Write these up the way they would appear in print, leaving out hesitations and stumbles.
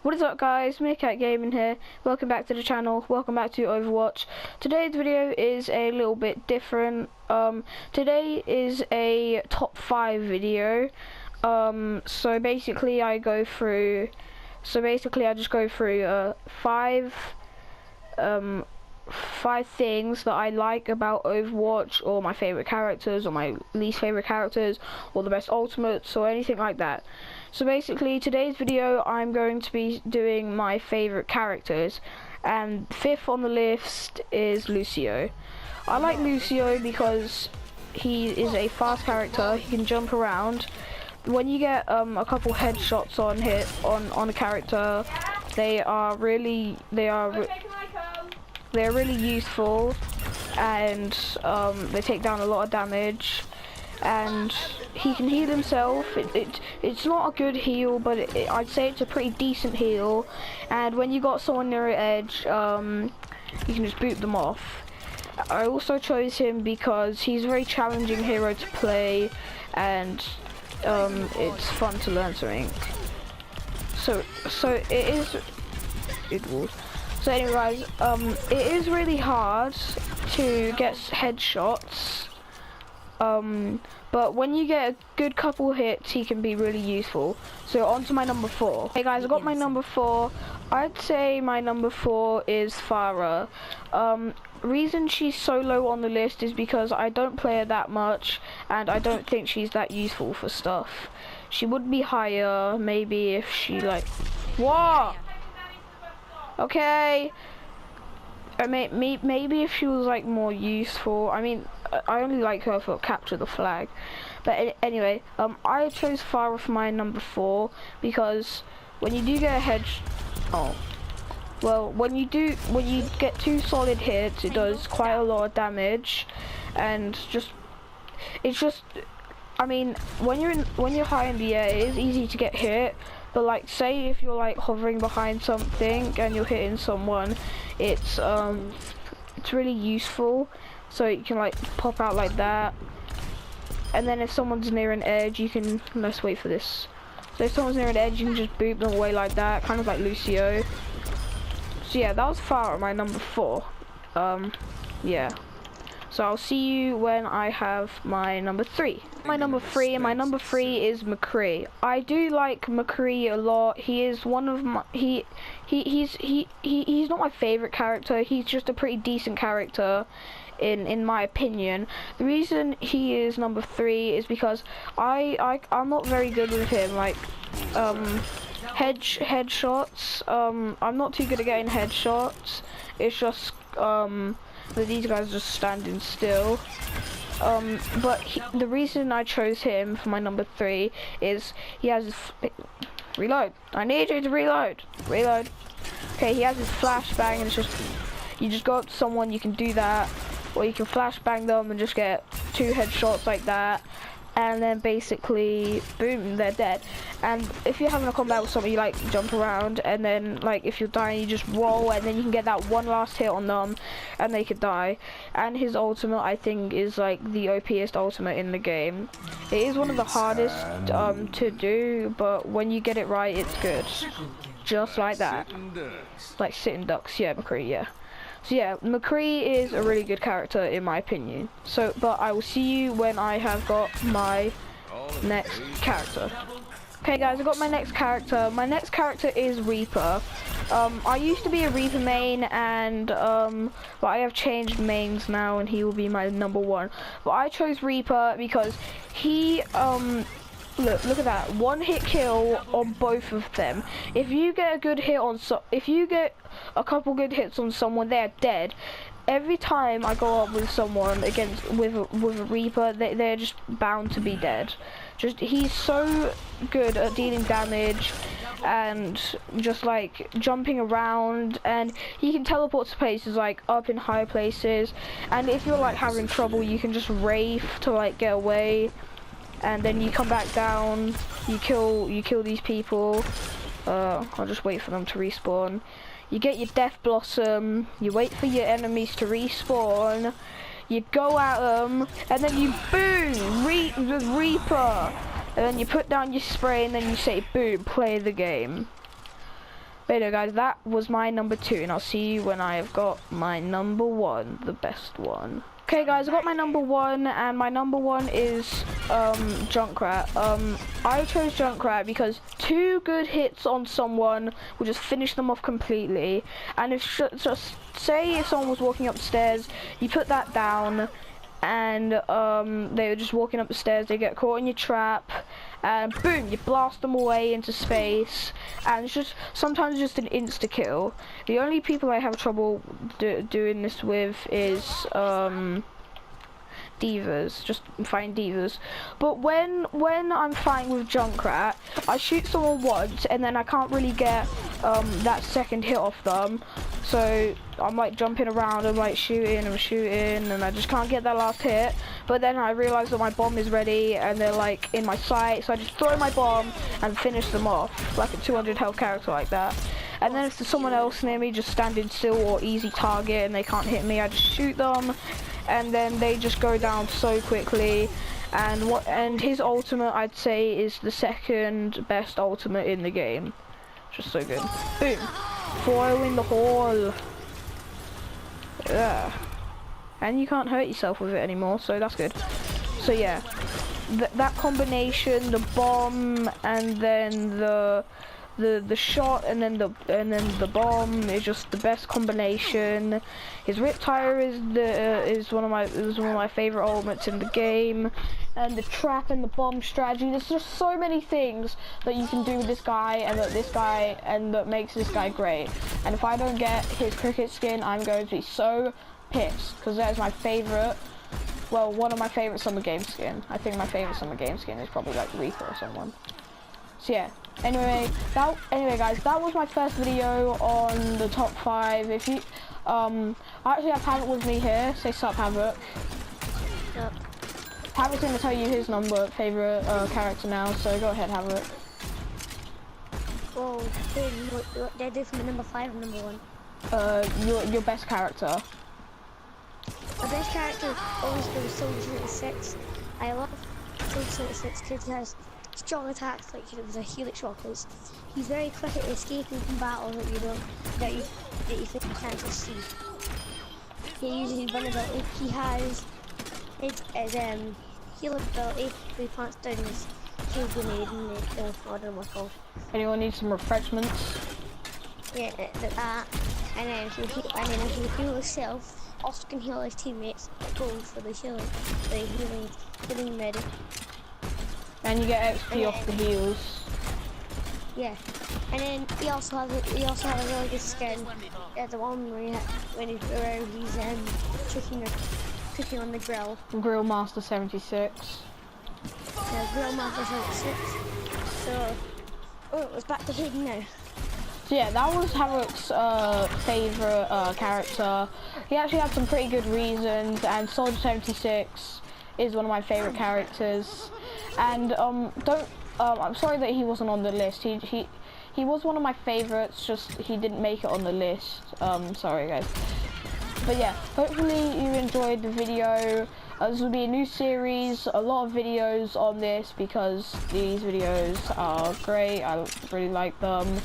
What is up guys, Meerkat Gaming here, welcome back to the channel, welcome back to Overwatch. Today's video is a little bit different. Today is a top 5 video. So basically I just go through five things that I like about Overwatch, or my favorite characters, or my least favorite characters, or the best ultimates, or anything like that. So basically today's video I'm going to be doing my favorite characters, and fifth on the list is Lucio. I like Lucio because he is a fast character, he can jump around. When you get a couple headshots on a character, they're really useful, and they take down a lot of damage, and he can heal himself. It's not a good heal, but I'd say it's a pretty decent heal, and when you got someone near an edge, you can just boot them off. I also chose him because he's a very challenging hero to play, and it's fun to learn something. So anyway guys, it is really hard to get headshots, but when you get a good couple hits, he can be really useful. So on to my number 4. Hey guys, I got my number 4. I'd say my number 4 is Farah. Reason she's so low on the list is because I don't play her that much, and I don't think she's that useful for stuff. She would be higher, maybe, if she what? Okay, maybe if she was more useful. I mean, I only like her for capture the flag. But anyway, I chose Farah for my number 4 because when you do get a when you get 2 solid hits, it does quite a lot of damage, and I mean, when you're high in the air, it is easy to get hit. But say if you're hovering behind something and you're hitting someone, it's really useful. So you can pop out like that, and then if someone's near an edge, you can, let's wait for this. So if someone's near an edge, you can just boot them away like that, kind of like Lucio. So yeah, that was Farah, my number 4. Yeah. So I'll see you when I have my number 3. My number 3 is McCree. I do like McCree a lot. He is one of my he's not my favorite character. He's just a pretty decent character in my opinion. The reason he is number 3 is because I'm not very good with him. Headshots. I'm not too good at getting headshots. It's just that these guys are just standing still. But the reason I chose him for my number 3 is he has his reload. I need you to reload. Reload. Okay, he has his flashbang, and it's just you just go up to someone, you can do that, or you can flashbang them and just get 2 headshots like that, and then basically boom, they're dead. And if you're having a combat with someone, you jump around, and then if you're dying, you just roll, and then you can get that one last hit on them and they could die. And his ultimate, I think, is the OPest ultimate in the game. It is one of the hardest to do, but when you get it right, it's good. Just like that. Like sitting ducks. Yeah, McCree, yeah. So yeah, McCree is a really good character in my opinion. But I will see you when I have got my next character. Okay guys, I got my next character. My next character is Reaper. I used to be a Reaper main, and but I have changed mains now, and he will be my number 1. But I chose Reaper because he look at that, 1-hit kill on both of them. If you get a good hit on if you get a couple good hits on someone, they're dead. Every time I go up with someone with a Reaper, they're just bound to be dead. He's so good at dealing damage and just jumping around, and he can teleport to places up in high places. And if you're having trouble, you can just Wraith to get away, and then you come back down, you kill these people. I'll just wait for them to respawn. You get your Death Blossom, you wait for your enemies to respawn, you go at them, and then you boom, Reaper, and then you put down your spray, and then you say boom, play the game. But anyway, guys, that was my number 2, and I'll see you when I have got my number 1, the best one. Okay, guys, I got my number 1, and my number 1 is Junkrat. I chose Junkrat because 2 good hits on someone will just finish them off completely. And if just say if someone was walking upstairs, you put that down, and they were just walking up the stairs, they get caught in your trap, and boom, you blast them away into space, and it's just sometimes just an insta kill. The only people I have trouble doing this with is divas, just find divas. But when I'm fighting with Junkrat, I shoot someone once and then I can't really get that second hit off them, so I'm like jumping around, I'm like shooting and I just can't get that last hit. But then I realize that my bomb is ready and they're like in my sight, so I just throw my bomb and finish them off like a 200 health character like that. And then if there's someone else near me just standing still or easy target and they can't hit me, I just shoot them, and then they just go down so quickly. And his ultimate, I'd say, is the second best ultimate in the game. Just so good. Boom. Foil in the hole. Yeah. And you can't hurt yourself with it anymore, so that's good. So yeah, that combination, the bomb and then the shot and then the bomb is just the best combination. His Riptire is one of my favorite ultimates in the game, and the trap and the bomb strategy. There's just so many things that you can do with this guy, and that makes this guy great. And if I don't get his cricket skin, I'm going to be so pissed, because that is my favorite. Well, one of my favorite summer game skin. I think my favorite summer game skin is probably like Reaper or someone. So yeah. Anyway, guys, that was my first video on the top 5. If you, I actually have Havoc with me here. Say sup, Havoc. Yep. Havoc's gonna tell you his favorite character now. So go ahead, Havoc. Well, what did I do for my number 5 and number 1? Your best character. My best character always goes Soldier 76. I love Soldier 76 because he has strong attacks, like with a helix rockets. He's very quick at escaping from battles that you think you can't just see. He uses his vulnerability. He has his healing ability. He plants down his shield grenade and I don't know what's called. Anyone need some refreshments? Yeah, that. And then if you heal yourself, also can heal his teammates. Gold for the healing ready. And you get XP off the heals. Yeah, and then he also has a really good skin. The one where he's cooking on the grill. Grill Master 76. Yeah, Grill Master 76. So, it was back to Hayden now. So yeah, that was Havoc's favorite character. He actually had some pretty good reasons, and Soldier 76 is one of my favorite characters. And I'm sorry that he wasn't on the list. He was one of my favorites, just he didn't make it on the list. Sorry guys. But yeah, hopefully you enjoyed the video. This will be a new series, a lot of videos on this because these videos are great. I really like them.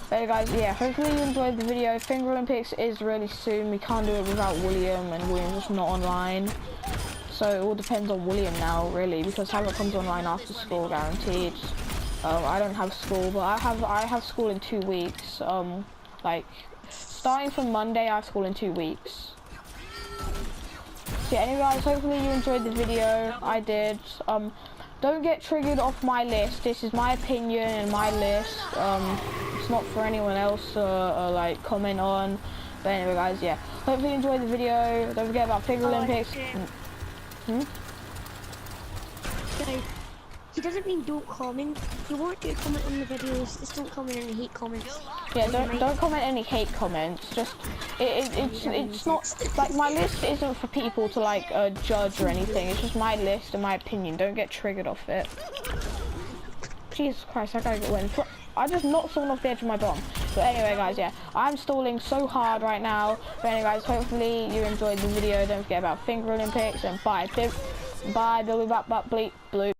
But guys, yeah, hopefully you enjoyed the video. Finger Olympics is really soon. We can't do it without William, and William's just not online. So it all depends on William now, really, because Havoc comes online after school, guaranteed. I don't have school, but I have school in 2 weeks. Like starting from Monday, I have school in 2 weeks. So yeah, anyway, guys, hopefully you enjoyed the video. I did. Don't get triggered off my list. This is my opinion and my list. It's not for anyone else to like comment on. But anyway, guys, yeah. Hopefully you enjoyed the video. Don't forget about Finger Olympics. Guys, he doesn't mean don't comment. You want to comment on the videos, just don't comment any hate comments. Yeah, don't comment any hate comments. Just it's not like my list isn't for people to like judge or anything. It's just my list and my opinion. Don't get triggered off it. Jesus Christ, I gotta get win. I just knocked someone off the edge of my bomb. But anyway, guys, yeah, I'm stalling so hard right now. But anyway, guys, hopefully you enjoyed the video. Don't forget about Finger Olympics and bye, Billy, bleep, bloop.